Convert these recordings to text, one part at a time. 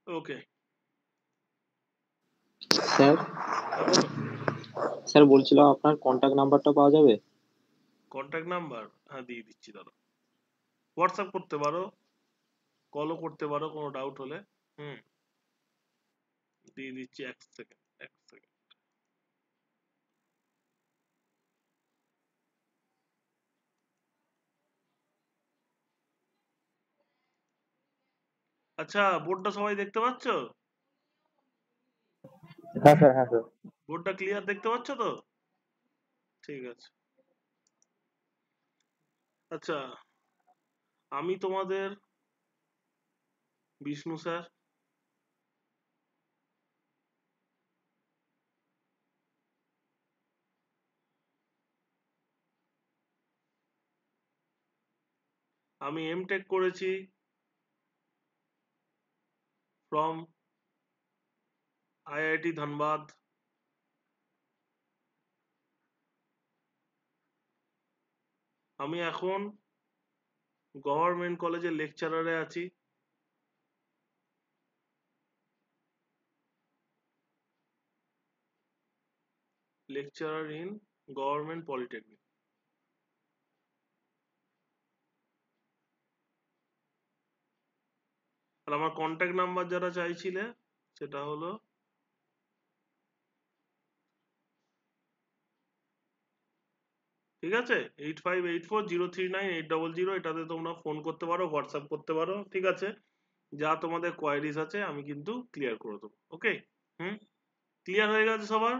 ওকে। Sir হ্যাঁ বলো। Sir বলছিলাম আপনার কন্ট্যাক্ট নাম্বারটা পাওয়া যাবে? Contact number? হ্যাঁ দিয়ে দিচ্ছি, দাঁড়া। হোয়াটসঅ্যাপ করতে পারো, কলও করতে পারো কোনো ডাউট হলে। হুম, দিয়ে দিচ্ছি, এক সেকেন্ড এক সেকেন্ড। আচ্ছা, বোর্ডটা সবাই দেখতে পাচ্ছ? হ্যাঁ স্যার, হ্যাঁ স্যার। বোর্ডটা ক্লিয়ার দেখতে পাচ্ছ তো? ঠিক আছে। আচ্ছা, আমি তোমাদের বিষ্ণু স্যার। আমি এমটেক করেছি ফ্রম আইআইটি ধানবাদ। আমি এখন গভর্নমেন্ট কলেজের লেকচারারে আছি। Lecturer in government polytechnic. আর আমার কন্ট্যাক্ট নাম্বার যারা চাইছিলে সেটা হলো, ঠিক আছে, 8584039800। এটাতে তোমরা ফোন করতে পারো, হোয়াটসঅ্যাপ করতে পারো, ঠিক আছে। যা তোমাদের কোয়ারিজ আছে আমি কিন্তু ক্লিয়ার করে দেবো। ওকে। হুম, ক্লিয়ার হয়ে গেছে সবার?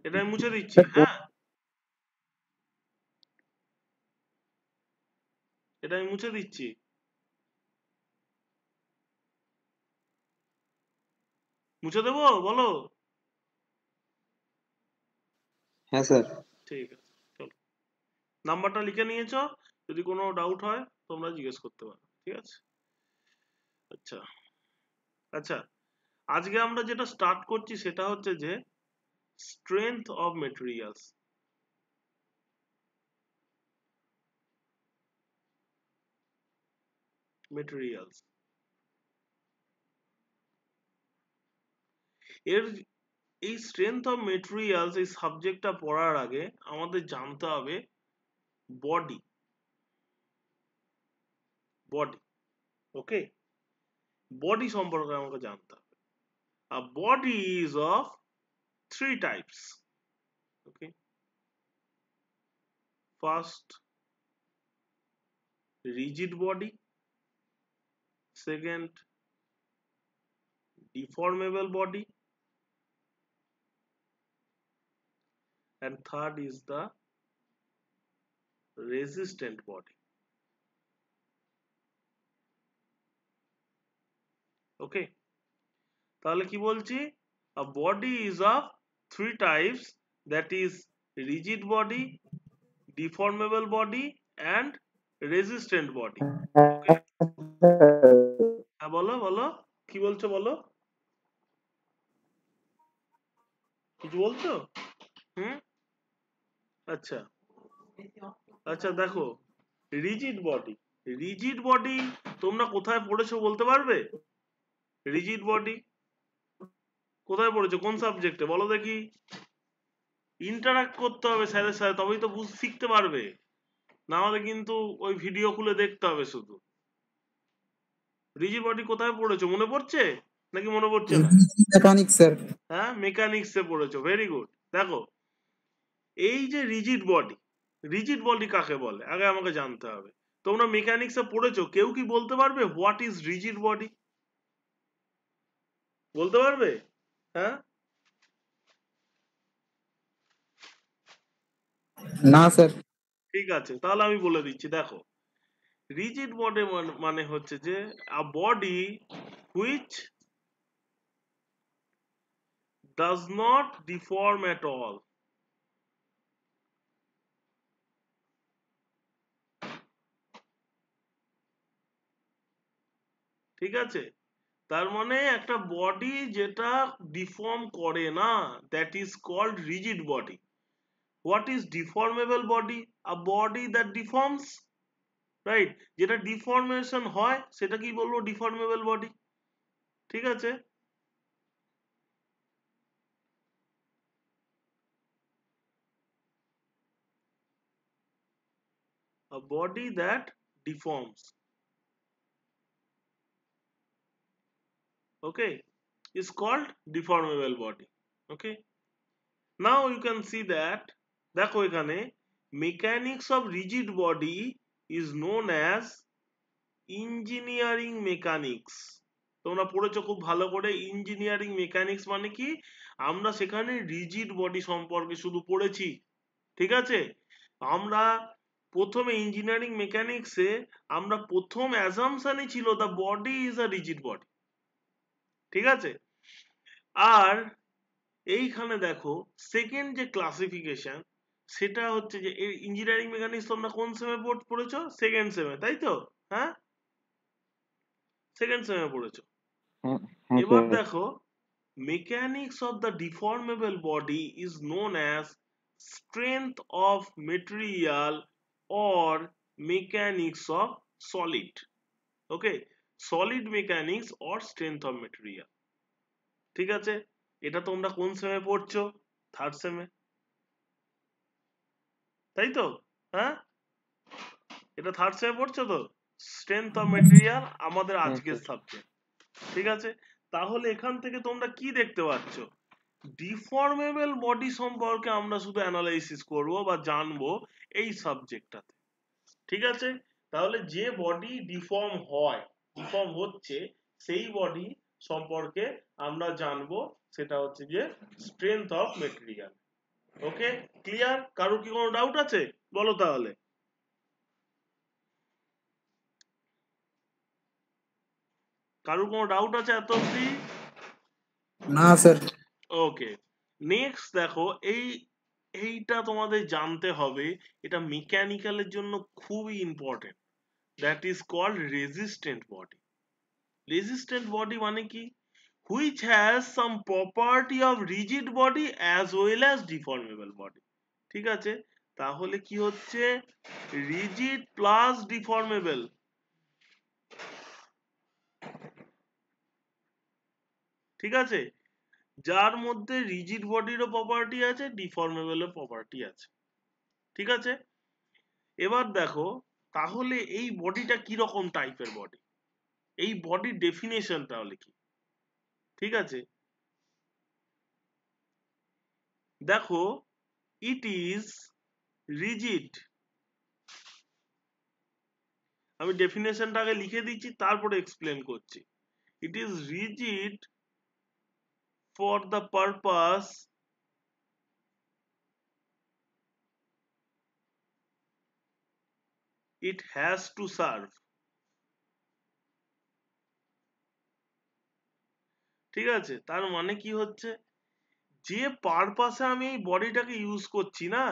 এটা আমি মুছে দিচ্ছি, হ্যাঁ, এটা আমি মুছে দিচ্ছি। মুছে দেবো, বলো। হ্যাঁ স্যার। ঠিক আছে, চলো। নাম্বারটা লিখে নিয়েছো? যদি কোনো ডাউট হয় তোমরা জিজ্ঞেস করতে পারো, ঠিক আছে। আচ্ছা আচ্ছা, আজকে আমরা যেটা স্টার্ট করছি সেটা হচ্ছে যে স্ট্রেংথ অফ মেটেরিয়ালস। মেটেরিয়ালস এর, এই স্ট্রেংথ অফ মেটেরিয়ালস এই সাবজেক্টটা পড়ার আগে আমাদের জানতে হবে বডি। বডি, ওকে, বডি সম্পর্কে আমাকে জানতে হবে। আর body is of three types. Okay, first rigid body, second deformable body, and third is the resistant body. Okay, তাহলে কি বলছি? A body is of three types, that is rigid body, deformable body and resistant body. Okay, হ্যাঁ বলো বলো, কি বলছো বলো, কিছু বলছো? হুম, আচ্ছা আচ্ছা, দেখো, রিজিড বডি, রিজিড বডি তোমরা কোথায় পড়েছো বলতে পারবে? রিজিড বডি কোথায় পড়েছো, কোন সাবজেক্টে বলো দেখি? ইন্টারাক্ট করতে হবে স্যারের সাথে, তবেই তো শিখতে পারবে। না হলে কিন্তু ওই ভিডিও খুলে দেখতে হবে শুধু। রিজিড বডি কোথায় পড়েছো, মনে পড়ছে নাকি মনে পড়ছে না? Mechanics sir. হ্যাঁ, মেকানিক্সে পড়েছো, ভেরি গুড। দেখো, এই যে রিজিড বডি, রিজিড বডি কাকে বলে আগে আমাকে জানতে হবে। তোমরা মেকানিক্সে পড়েছো, কেউ কি বলতে পারবে হোয়াট ইজ রিজিড বডি? বলতে পারবে? হ্যাঁ, না স্যার। ঠিক আছে, তাহলে আমি বলে দিচ্ছি। দেখো, রিজিড বডি মানে হচ্ছে যে a body which does not deform at all. ঠিক আছে, তার মানে একটা বডি যেটা ডিফর্ম করে না, that is called rigid body. What is deformable body? A body that deforms, right, যেটা ডিফর্মেশন হয় সেটা কি বলবো? Deformable body. ঠিক আছে? A body that deforms, okay, is called deformable body. Okay, now you can see that, দেখো এখানে mechanics of rigid body is known as engineering mechanics. তোমরা পড়েছো খুব ভালো করে, ইঞ্জিনিয়ারিং মেকানিক্স মানে কি, আমরা সেখানে রিজিড বডি সম্পর্কে শুধু পড়েছি। ঠিক আছে, আমরা প্রথমে ইঞ্জিনিয়ারিং মেকানিক্সে আমরা প্রথম অ্যাজাম্পশনই ছিল the body is a rigid body. ঠিক আছে, আর এইখানে দেখো সেকেন্ড যে ক্লাসিফিকেশন সেটা হচ্ছে যে ইঞ্জিনিয়ারিং মেকানিক্স তোমরা কোন সেমে পড়েছো? সেকেন্ড সেমে, তাই তো? হ্যাঁ, সেকেন্ড সেমে পড়েছো। হ্যাঁ হ্যাঁ এবার স্যার। দেখো mechanics of the deformable body is known as strength of material or mechanics of solid. Okay, solid mechanics or strength of material. ঠিক আছে, এটা তোমরা কোন সেমে পড়ছো? থার্ড সেমে, তাই তো? হ্যাঁ, এটা থার্ড সেমে পড়ছো তো, স্ট্রেংথ অফ মেটেরিয়াল আমাদের হ্যাঁ আজকের স্যার। সাবজেক্ট। ঠিক আছে, তাহলে এখান থেকে তোমরা কি দেখতে পাচ্ছ? ডিফর্মেবল বডি সম্পর্কে আমরা শুধু অ্যানালাইসিস করব বা জানবো এই সাবজেক্টটাতে। ঠিক আছে, তাহলে যে বডি ডিফর্ম হয়, ডিফর্ম হচ্ছে, সেই বডি সম্পর্কে আমরা জানবো, সেটা হচ্ছে যে strength of material. Okay, clear? কারোর কি কোনো ডাউট আছে? বলো তাহলে। কারোর কোনো ডাউট আছে এত অবধি? না স্যার। ওকে, নেক্সট দেখো এইটা তোমাদের জানতে হবে, এটা মেকানিক্যালের জন্য খুবই important. That is called resistant body. Resistant body মানে কি? Which has some property of rigid body as well as deformable body. ঠিক আছে, তাহলে কি হচ্ছে? Rigid plus deformable. ঠিক আছে, যার মধ্যে রিজিড বডিরও প্রপার্টি আছে, ডিফর্মেবলের প্রপার্টি আছে। ঠিক আছে, এবার দেখো তাহলে এই বডিটা কি রকম টাইপের বডি, এই বডির ডেফিনেশন তাহলে কি? ঠিক আছে, দেখো ইট ইজ রিজিড। আমি ডেফিনেশনটা আগে লিখে দিচ্ছি, তারপরে এক্সপ্লেন করছি। It is rigid for the purpose it has to serve. ঠিক আছে, তার মানে কি হচ্ছে, যে পারপাসে আমি এই বডিটাকে ইউজ করছি না,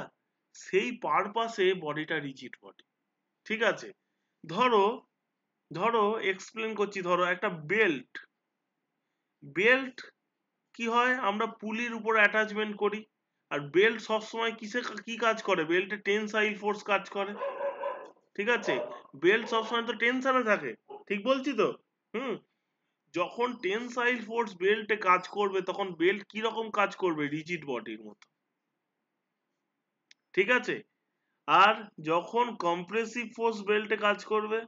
সেই পারপাসে বডিটা রিজিড বডি। ঠিক আছে, ধরো ধরো এক্সপ্লেন করছি, ধরো একটা বেল্ট। বেল্ট কি হয়, আমরা পুলির উপর অ্যাটাচমেন্ট করি, আর বেল্ট সবসময় কিসে কি কাজ করে? বেল্টে টেনসাইল ফোর্স কাজ করে। ঠিক আছে, বেল্ট সবসময় তো টেনশনে থাকে, ঠিক বলছি তো? হুম, যখন টেনসাইল ফোর্স বেল্টে কাজ করবে তখন বেল্ট কি রকম কাজ করবে? রিজিড বডির মতো। ঠিক আছে, আর যখন কম্প্রেসিভ ফোর্স বেল্টে কাজ করবে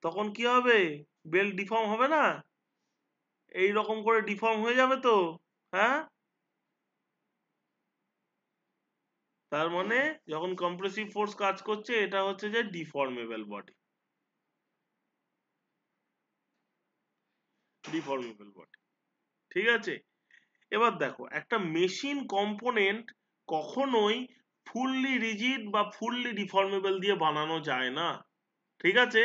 তখন কি হবে? বেল্ট ডিফর্ম হবে না? এই রকম করে ডিফর্ম হয়ে যাবে তো। হ্যাঁ, তার মানে যখন কম্প্রেসিভ ফোর্স কাজ করছে, এটা হচ্ছে যে ডিফর্মেবল বডি। ডিফর্মেবল বডি। ঠিক আছে, এবার দেখো একটা মেশিন কম্পোনেন্ট কখনোই ফুললি রিজিড বা ফুললি ডিফর্মেবল দিয়ে বানানো যায় না। ঠিক আছে,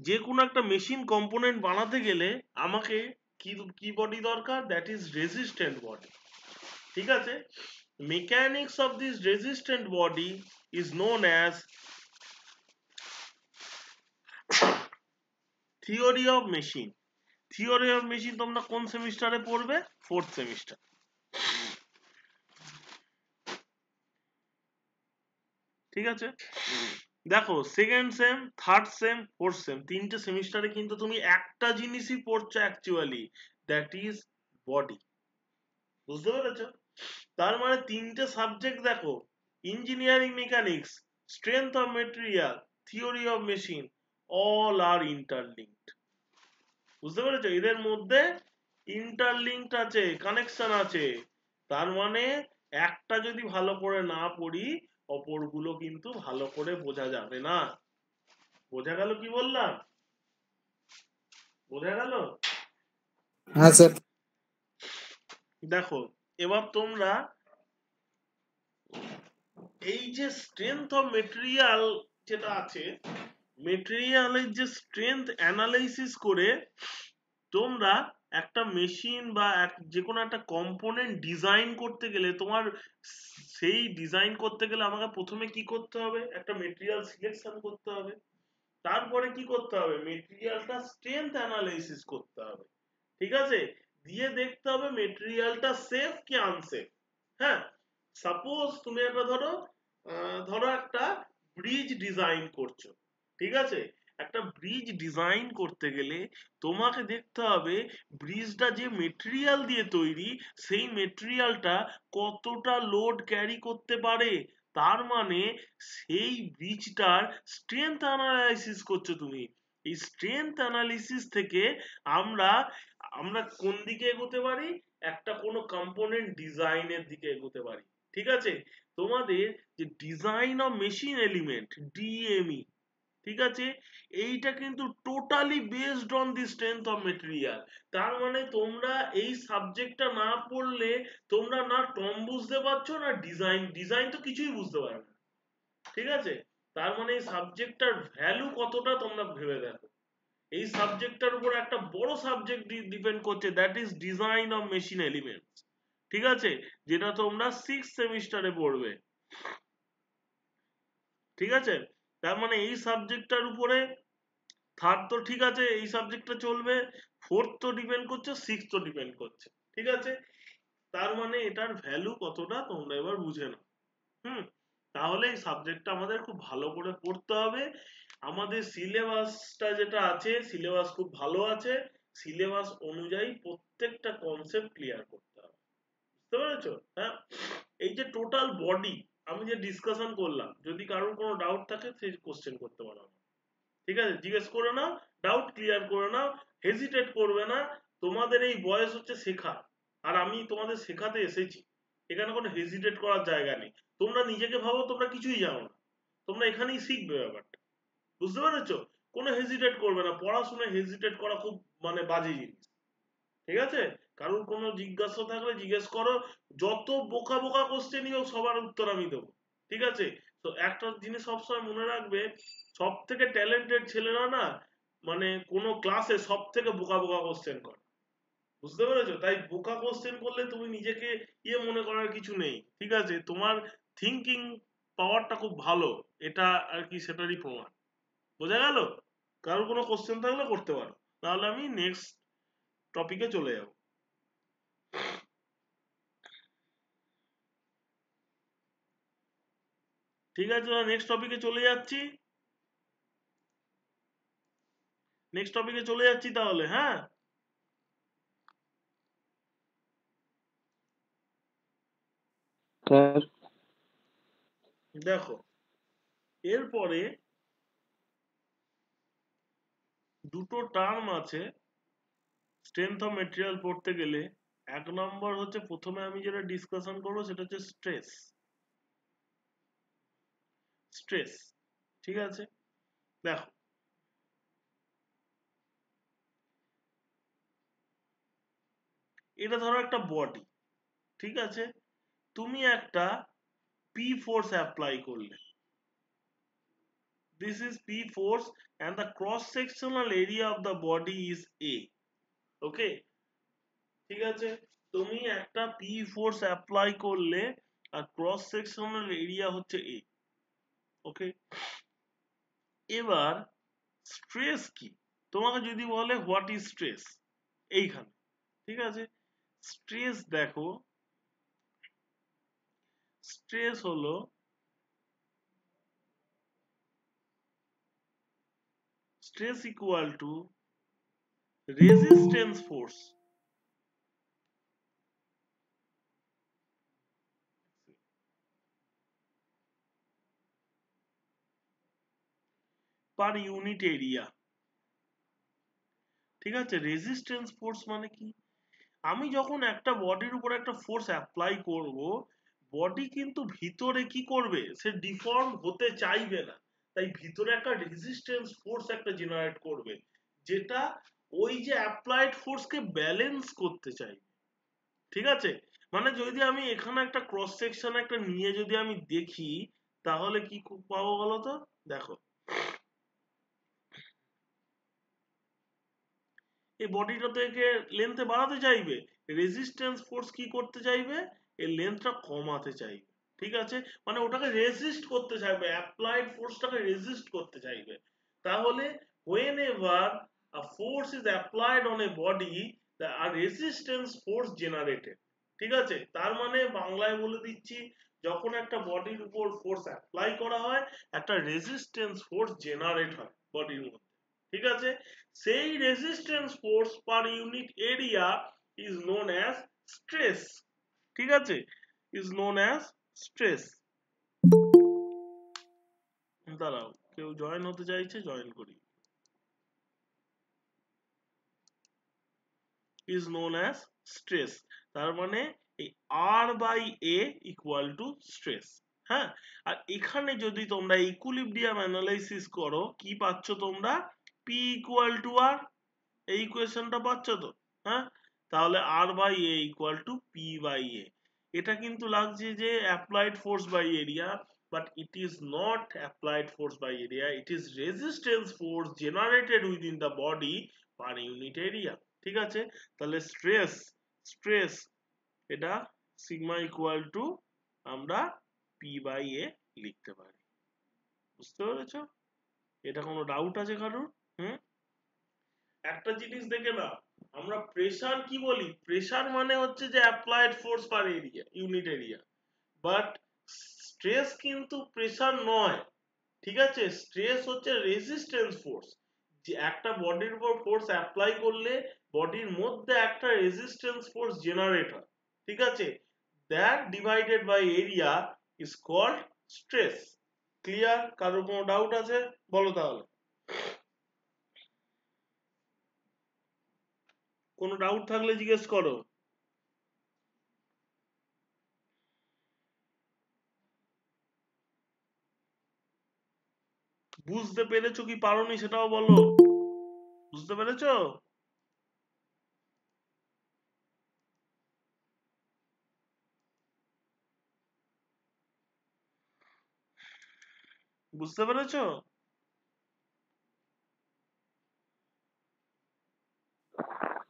যে কোনো একটা মেশিন কম্পোনেন্ট বানাতে গেলে আমাকে কি কি বডি দরকার? That is resistant body. ঠিক আছে, mechanics of this resistant body is known as theory of machine. Theory of machine তোমরা কোন সেমিস্টারে পড়বে? Fourth semester. ঠিক আছে, দেখো second same, third same, fourth sem, তিনটে সেমিস্টারে কিন্তু তুমি একটা জিনিসই পড়ছো অ্যাকচুয়ালি, দ্যাট ইজ বডি। বুঝতে পেরেছো? তার মানে তিনটে সাবজেক্ট দেখো, engineering mechanics, strength of material, theory of machine, all are interlinked. বুঝতে পেরেছো? এদের মধ্যে ইন্টারলিঙ্কড আছে, কানেকশন আছে। তার মানে একটা যদি ভালো করে না পড়ি, অপরগুলো কিন্তু ভালো করে বোঝা যাবে না। বোঝা গেল কি বললাম? বোঝা গেল? হ্যাঁ স্যার। দেখো এবার তোমরা এই যে স্ট্রেংথ অফ মেটেরিয়াল যেটা আছে, মেটেরিয়ালের যে স্ট্রেংথ অ্যানালাইসিস করে তোমরা একটা মেশিন বা যে কোনো একটা কম্পোনেন্ট ডিজাইন করতে গেলে, তোমার সেই ডিজাইন করতে গেলে আমাকে প্রথমে কি করতে হবে? একটা মেটেরিয়াল সিলেকশন করতে হবে। তারপরে কি করতে হবে? মেটেরিয়ালটা স্ট্রেংথ অ্যানালাইসিস করতে হবে। ঠিক আছে? দিয়ে দেখতে হবে মেটেরিয়ালটা সেফ কি আনসেফ। হ্যাঁ, সাপোজ তুমি একটা ধরো একটা ব্রিজ ডিজাইন করছো। ঠিক আছে? একটা ব্রিজ ডিজাইন করতে গেলে তোমাকে দেখতে হবে ব্রিজটা যে মেটেরিয়াল দিয়ে তৈরি, সেই মেটেরিয়ালটা কতটা লোড ক্যারি করতে পারে। তার মানে সেই ব্রিজটার স্ট্রেংথ অ্যানালাইসিস করছো তুমি। এই স্ট্রেংথ অ্যানালিসিস থেকে আমরা আমরা কোন দিকে এগোতে পারি? একটা কোনো কম্পোনেন্ট ডিজাইনের দিকে এগোতে পারি। ঠিক আছে? তোমাদের যে design of machine element, DME, ঠিক আছে, এইটা কিন্তু totally based on the strength of material. তার মানে তোমরা এই সাবজেক্টটা না পড়লে তোমরা না টর্ম বুঝতে পারছো, না ডিজাইন, ডিজাইন তো কিছুই বুঝতে পারবে না। ঠিক আছে? তার মানে এই সাবজেক্টটার ভ্যালু কতটা তোমরা ভেবে দেখো। এই সাবজেক্টটার উপর একটা বড় সাবজেক্ট ডিপেন্ড করছে, that is design of machine elements. ঠিক আছে? যেটা তোমরা 6 সেমিস্টারে পড়বে। ঠিক আছে? তার মানে এই সাবজেক্টটার উপরে থার্ড তো ঠিক আছে, এই সাবজেক্টটা চলবে, ফোর্থ তো ডিপেন্ড করছে, সিক্স তো ডিপেন্ড করছে। ঠিক আছে? তার মানে এটার ভ্যালু কতটা তোমরা এবার বুঝে নাও। হুম, তাহলে এই সাবজেক্টটা আমাদের খুব ভালো করে পড়তে হবে। আমাদের সিলেবাসটা যেটা আছে, সিলেবাস খুব ভালো আছে। সিলেবাস অনুযায়ী প্রত্যেকটা কনসেপ্ট ক্লিয়ার করতে হবে। বুঝতে পেরেছো? হ্যাঁ, এই যে টোটাল বডি আমি যে ডিসকাশন করলাম, যদি কারোর কোনো ডাউট থাকে সে কোশ্চেন করতে পারো। ঠিক আছে? জিজ্ঞেস করে নাও, ডাউট ক্লিয়ার করে নাও, হেজিটেট করবে না। তোমাদের এই বয়স হচ্ছে শেখা, আর আমি তোমাদের শেখাতে এসেছি। এখানে কোনো হেজিটেট করার জায়গা নেই। তোমরা নিজেকে ভাবো তোমরা কিছুই জানো না, তোমরা এখানেই শিখবে ব্যাপারটা। বুঝতে পেরেছো? কোনো হেজিটেট করবে না। পড়াশোনায় হেজিটেট করা খুব মানে বাজে জিনিস। ঠিক আছে? কারোর কোনো জিজ্ঞাসা থাকলে জিজ্ঞেস করো। যত বোকা বোকা কোশ্চেনই হোক সবার উত্তর আমি দেবো। ঠিক আছে? তো একটা জিনিস সবসময় মনে রাখবে, সব থেকে ট্যালেন্টেড ছেলেরা না মানে কোনো ক্লাসে সব থেকে বোকা বোকা কোশ্চেন করে। বুঝতে পেরেছো? তাই বোকা কোশ্চেন করলে তুমি নিজেকে মনে করার কিছু নেই। ঠিক আছে? তোমার থিঙ্কিং পাওয়ারটা খুব ভালো, এটা আর কি সেটারই প্রমাণ। বোঝা গেল? কারোর কোনো কোশ্চেন থাকলে করতে পারো, তাহলে আমি নেক্সট টপিকে চলে যাব। ঠিক আছে, নেক্সট টপিকে চলে যাচ্ছি। নেক্সট টপিকে চলে যাচ্ছি তাহলে। হ্যাঁ, স্যার। দেখো এরপরে দুটো টার্ম আছে স্ট্রেংথ অফ মেটেরিয়াল পড়তে গেলে। এক নম্বর হচ্ছে, প্রথমে আমি যেটা ডিসকাশন করবো সেটা হচ্ছে স্ট্রেস। স্ট্রেস, ঠিক আছে? দেখো এটা ধরো একটা বডি। ঠিক আছে? তুমি একটা পি ফোর্স অ্যাপ্লাই করলে, this is P force and the cross sectional area of the body is A. ওকে? ঠিক আছে? তুমি একটা পি ফোর্স অ্যাপ্লাই করলে আর ক্রস সেকশনাল এরিয়া হচ্ছে এ। ওকে? এবার স্ট্রেস কি? তোমাকে যদি বলে হোয়াট ইজ স্ট্রেস, এইখানে। ঠিক আছে? স্ট্রেস দেখো, স্ট্রেস হলো stress equal to resistance force per unit area। ঠিক আছে, রেজিস্ট্যান্স ফোর্স মানে কি? আমি যখন একটা বডির উপর একটা ফোর্স অ্যাপ্লাই করব, বডি কিন্তু ভিতরে কি করবে, সে ডিফর্ম হতে চাইবে না, তাই ভিতরে একটা রেজিস্ট্যান্স ফোর্স একটা জেনারেট করবে, যেটা ওই যে অ্যাপ্লাইড ফোর্সকে ব্যালেন্স করতে চাইবে। ঠিক আছে, মানে যদি আমি এখানে একটা ক্রস সেকশন একটা নিয়ে যদি আমি দেখি, তাহলে কি পাবো বলো তো? দেখো, এই বডিটা থেকে লেন্থে বাড়াতে চাইবে, রেজিস্ট্যান্স ফোর্স কি করতে চাইবে, এই লেন্থটা কমাতে চাইবে। ঠিক আছে, মানে ওটাকে রেজিস্ট করতে চাইবে, অ্যাপ্লাইড ফোর্সটাকে রেজিস্ট করতে চাইবে। তাহলে whenever a force is applied on a body, a resistance force generated। ঠিক আছে, তার মানে বাংলায় বলে দিচ্ছি, যখন একটা বডির উপর ফোর্স অ্যাপ্লাই করা হয়, একটা রেজিস্ট্যান্স ফোর্স জেনারেট হয় বডির মধ্যে। ঠিক আছে, সেই resistance force per unit area is known as stress. ঠিক আছে, ইজ নোন অ্যাজ স্ট্রেস। দাঁড়াও, কেউ জয়েন হতে চাইছে, জয়েন করি। ইজ নোন অ্যাজ স্ট্রেস, তার মানে এই R by A equal to stress. হ্যাঁ, আর এখানে যদি তোমরা ইকুইলিব্রিয়াম অ্যানালাইসিস করো, কি পাচ্ছ তোমরা? পি ইকুয়াল টু আর, এই ইকুয়েশনটা পাচ্ছ তো? হ্যাঁ, তাহলে R by A equal to P by A. এটা কিন্তু লাগছে যে applied force by area, but it is not applied force by area, it is resistance force generated within the body per unit area. ঠিক আছে, তাহলে stress stress এটা sigma equal to আমরা P by A লিখতে পারি। বুঝতে পেরেছ? এটা কোনো ডাউট আছে কারোর? হুম, একটা জিনিস দেখে না, আমরা প্রেসার কি বলি, প্রেসার মানে হচ্ছে যে applied force per area unit area, but stress কিন্তু প্রেসার নয়। ঠিক আছে, স্ট্রেস হচ্ছে রেজিস্ট্যান্স ফোর্স, যে একটা বডির উপর ফোর্স অ্যাপ্লাই করলে বডির মধ্যে একটা রেজিস্ট্যান্স ফোর্স জেনারেট হয়। ঠিক আছে, that divided by area is called stress. Clear? কারোর কোনো ডাউট আছে? বলো তাহলে। কোনো ডাউট থাকলে জিজ্ঞেস করো। বুঝতে পেরেছো কি পারোনি সেটাও বলো। বুঝতে পেরেছো? বুঝতে পেরেছো?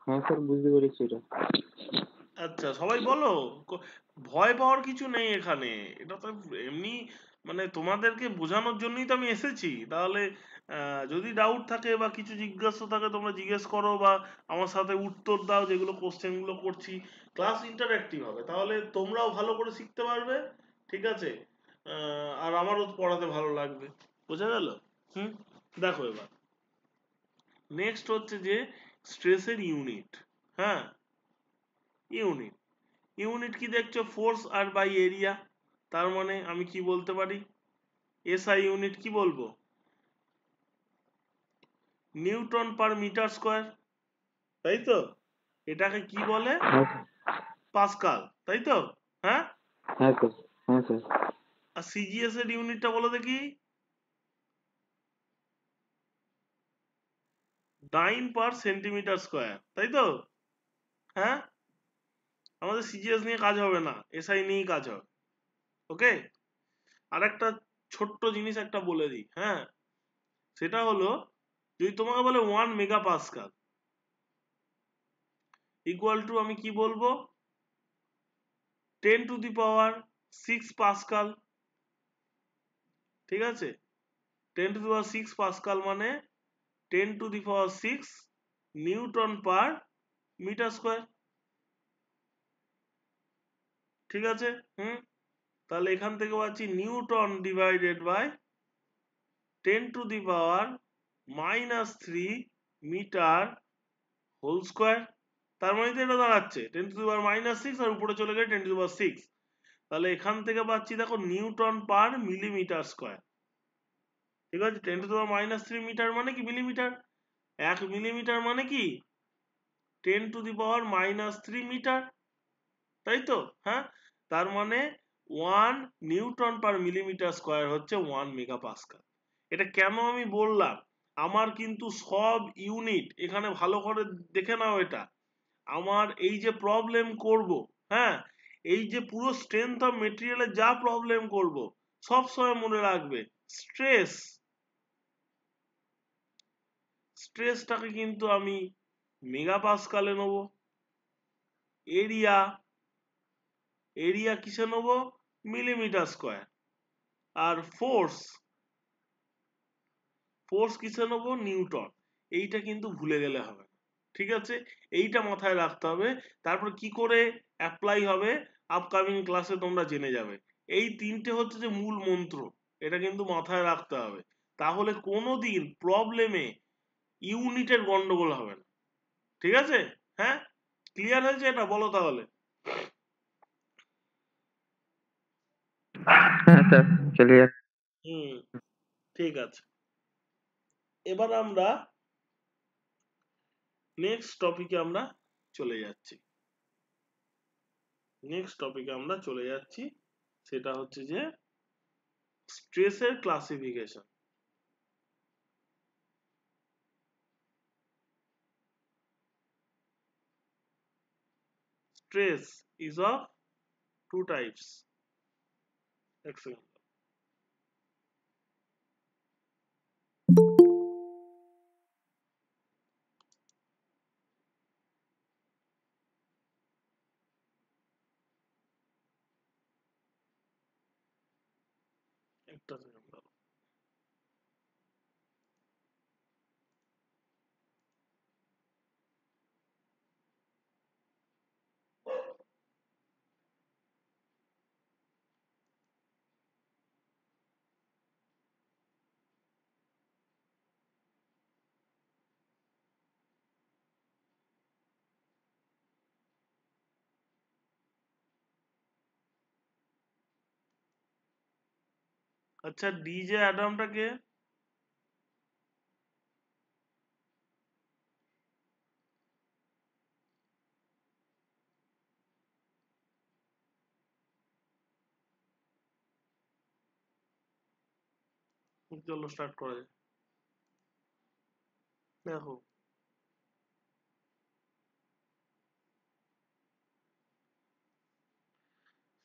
হ্যাঁ স্যার, বুঝতে পেরেছি এটা। আচ্ছা, সবাই বলো। ভয় পাওয়ার কিছু নেই এখানে, এটা তো এমনি মানে তোমাদেরকে বোঝানোর জন্যই তো আমি এসেছি। তাহলে যদি ডাউট থাকে বা কিছু জিজ্ঞাসা থাকে তোমরা জিজ্ঞেস করো, বা আমার সাথে উত্তর দাও, যেগুলো কোশ্চেন গুলো করছি। ক্লাস ইন্টারঅ্যাক্টিভ হবে, তাহলে তোমরাও ভালো করে শিখতে পারবে। ঠিক আছে, আর আমারও পড়াতে ভালো লাগবে। বোঝা গেল? হুম, দেখো এবার নেক্সট হচ্ছে যে স্ট্রেসের ইউনিট। হ্যাঁ, ইউনিট ইউনিট কি দেখছো? ফোর্স আর বাই এরিয়া। তার মানে আমি কি বলতে পারি, এসআই ইউনিট কি বলবো? Newton per metre square. তাই তো? এটাকে কি বলে? হ্যাঁ পাস্কাল। তাই তো? হ্যাঁ, হ্যাঁ স্যার, হ্যাঁ স্যার। আর সিজিএস এর ইউনিটটা বলো দেখি। ডাইন পার সেন্টিমিটার স্কোয়ার। তাই তো? হ্যাঁ, আমাদের সিজিএস নিয়ে কাজ হবে না, এসআই নিয়েই কাজ হবে। ওকে, আর একটা ছোট্ট জিনিস একটা বলে দিই। হ্যাঁ, সেটা হলো, যদি তোমাকে বলে 1 মেগা পাস্কাল ইকুয়াল টু, আমি কি বলবো, 10⁶ পাস্কাল। ঠিক আছে, 10⁶ পাস্কাল মানে 10⁶ নিউটন পার মিটার স্কোয়ার। ঠিক আছে, হুম, তাহলে এখান থেকে পাচ্ছি newton divided by 10⁶ -3 metre whole square. তার মানে তো এটা দাঁড়াচ্ছে 10⁻⁻6 আর উপরে চলে গেলে 10⁻6। তাহলে এখান থেকে পাচ্ছি দেখো নিউটন পার মিলিমিটার স্কোয়ার। ঠিক আছে, 10⁻³ মিটার মানে কি মিলিমিটার, 1 মিলিমিটার মানে কি 10⁻³ মিটার, তাই তো? হ্যাঁ, তার মানে 1 নিউটন পার মিলিমিটার স্কোয়ার হচ্ছে 1 মেগাপাস্কাল। এটা কেন আমি বললাম, আমার কিন্তু সব ইউনিট এখানে ভালো করে দেখে নাও। এটা আমার এই যে প্রবলেম করব, হ্যাঁ, এই যে পুরো স্ট্রেংথ অফ মেটেরিয়ালে যা প্রবলেম করব সব সময় মনে রাখবে স্ট্রেসটাকে কিন্তু আমি মেগাপাস্কালে নেব, এরিয়া কিসে নেব মিলিমিটার স্কোয়ার, আর ফোর্স কিসে নেব নিউটন। এইটা কিন্তু ভুলে গেলে হবে না, ঠিক আছে? এইটা মাথায় রাখতে হবে। তারপর কি করে অ্যাপ্লাই হবে আপকামিং ক্লাসে তোমরা জেনে যাবে। এই তিনটে হচ্ছে যে মূল মন্ত্র, এটা কিন্তু মাথায় রাখতে হবে, তাহলে কোনোদিন প্রবলেমে ইউনিটের গন্ডগোল হবে না। ঠিক আছে? হ্যাঁ, ক্লিয়ার হয়েছে এটা? বলো তাহলে। হ্যাঁ স্যার, ক্লিয়ার। হুম, ঠিক আছে। এবার আমরা নেক্সট টপিকে আমরা চলে যাচ্ছি। সেটা হচ্ছে যে স্ট্রেসের classification. Stress is of two types. এক সেকেন্ড। একটা সেকেন্ড দাও। আচ্ছা, ডিজে অ্যাডামটা কে? চলো স্টার্ট করা যায়। দেখো,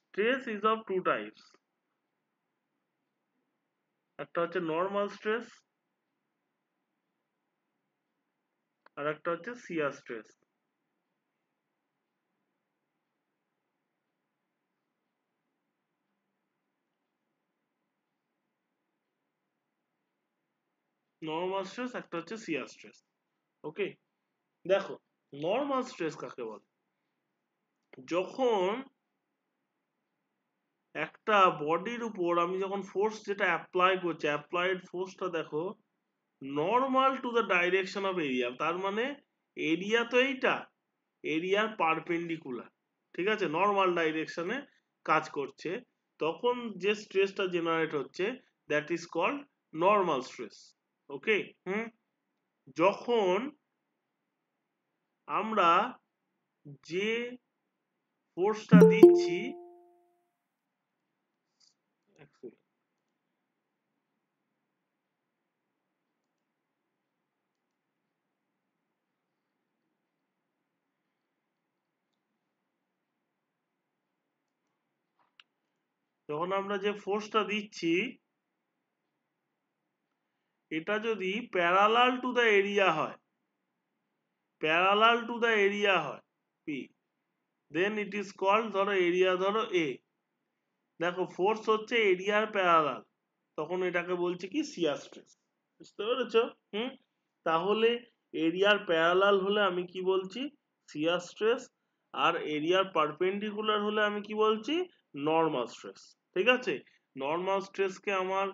stress is of two types. একটা হচ্ছে নর্মাল স্ট্রেস, আর একটা হচ্ছে শিয়ার স্ট্রেস। নর্মাল স্ট্রেস, একটা হচ্ছে শিয়ার স্ট্রেস। ওকে, দেখো নর্মাল স্ট্রেস কাকে বলে? যখন একটা বডির উপর আমি যখন ফোর্স যেটা অ্যাপ্লাই করছি, অ্যাপ্লাইড ফোর্সটা দেখো normal to the direction of area, তার মানে এরিয়া তো এইটা, এরিয়ার পারপেন্ডিকুলার, ঠিক আছে, নর্মাল ডাইরেকশনে কাজ করছে, তখন যে স্ট্রেসটা জেনারেট হচ্ছে that is called normal stress. Okay, যখন আমরা যে ফোর্সটা দিচ্ছি, যখন আমরা যে ফোর্সটা দিচ্ছি এটা যদি প্যারালাল টু দ্য এরিয়া হয়, প্যারালাল টু দ্য এরিয়া হয় P, then it is called, ধরো এরিয়া ধরো এ, দেখো ফোর্স হচ্ছে এরিয়ার প্যারালাল, তখন এটাকে বলছে কি শিয়ার স্ট্রেস। বুঝতে পেরেছো? তাহলে এরিয়ার প্যারালাল হলে আমি কি বলছি শিয়ার স্ট্রেস, আর এরিয়ার পারপেন্ডিকুলার হলে আমি কি বলছি নর্মাল স্ট্রেস। ঠিক আছে, নর্মাল স্ট্রেসকে আমার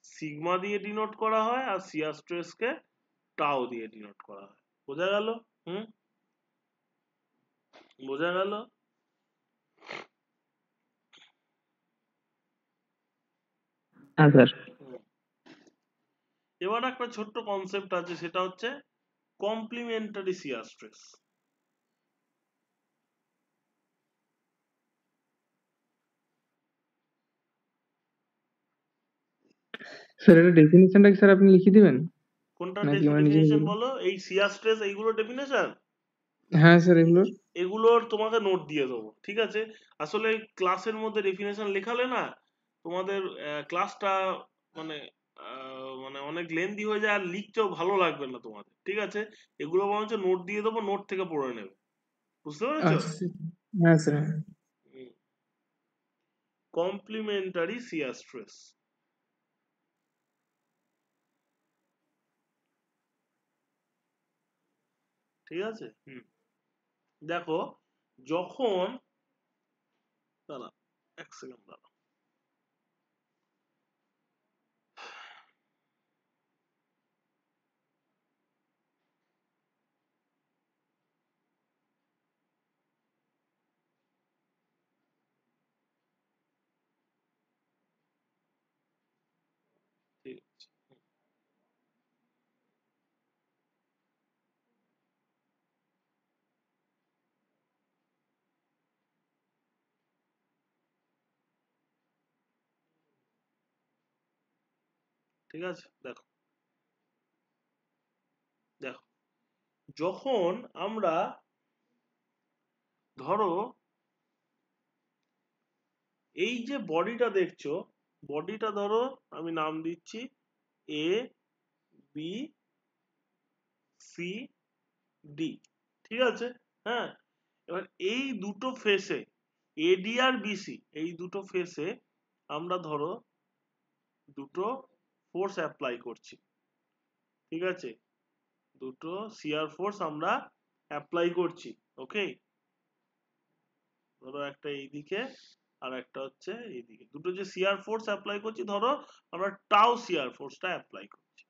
সিগমা দিয়ে ডিনোট করা হয় আর শিয়ার স্ট্রেসকে টাও দিয়ে ডিনোট করা হয়। বোঝা গেল? বোঝা গেল? হ্যাঁ স্যার। এবার একটা ছোট্ট কনসেপ্ট আছে, সেটা হচ্ছে কমপ্লিমেন্টারি শিয়ার স্ট্রেস। স্যার এটা ডেফিনিশনটা কি স্যার আপনি লিখে দিবেন কোনটা নাকি আমরা নিজে ডেফিনেশন নিজে? বলো? এই শিয়ার স্ট্রেস এইগুলো ডেফিনেশন, হ্যাঁ স্যার এগুলোর। এগুলোর তোমাকে নোট দিয়ে দেবো, ঠিক আছে? আসলে ক্লাসের মধ্যে ডেফিনেশন লেখালে না তোমাদের ক্লাসটা মানে মানে অনেক লেন্দি হয়ে যায় আর লিখতেও ভালো লাগবে না তোমাদের, ঠিক আছে? এগুলো বরঞ্চ নোট দিয়ে দেবো, নোট থেকে পড়ে নেবে। বুঝতে পেরেছো? আচ্ছা হ্যাঁ স্যার। কমপ্লিমেন্টারি শিয়ার স্ট্রেস, ঠিক আছে? দেখো, যখন দাঁড়া এক সেকেন্ড দাঁড়া, ঠিক আছে। ঠিক আছে, দেখো দেখো যখন আমরা ধরো এই যে বডিটা দেখছো, বডিটা ধরো আমি নাম দিচ্ছি এ বি সি ডি, ঠিক আছে? হ্যাঁ, এবার এই দুটো ফেসে এডি আর বিসি, এই দুটো ফেসে আমরা ধরো দুটো ফোর্স অ্যাপ্লাই করছি, ঠিক আছে? দুটো শিয়ার ফোর্স আমরা অ্যাপ্লাই করছি, ওকে? ধরো একটা এইদিকে আর একটা হচ্ছে এইদিকে, দুটো যে শিয়ার ফোর্স অ্যাপ্লাই করছি, ধরো আমরা টাও শিয়ার ফোর্সটা অ্যাপ্লাই করছি।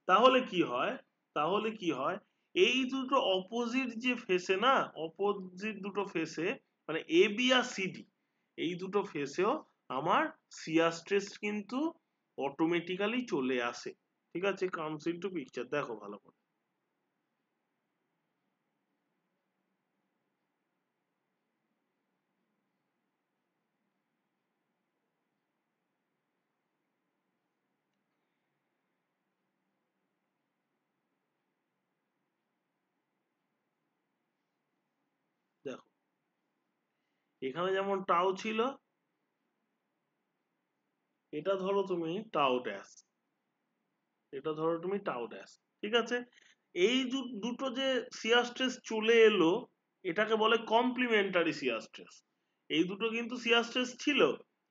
তাহলে কি হয়? তাহলে কি হয়, এই দুটো অপোজিট যে ফেসে না, অপোজিট দুটো ফেসে মানে এ বি আর সিডি, এই দুটো ফেসেও আমার শিয়ার স্ট্রেস কিন্তু অটোমেটিক্যালি চলে আসে, ঠিক আছে? কামস ইনটু পিকচার, দেখো ভালো করে। দেখো এখানে যেমন টাও ছিল, এটা ধরো তুমি টাও ড্যাশ, এটা ধরো তুমি টাও ড্যাশ, ঠিক আছে? এই দুটো যে শিয়ার স্ট্রেস চলে এলো, এটাকে বলে কমপ্লিমেন্টারি শিয়ার স্ট্রেস। এই দুটো কিন্তু শিয়ার স্ট্রেস ছিল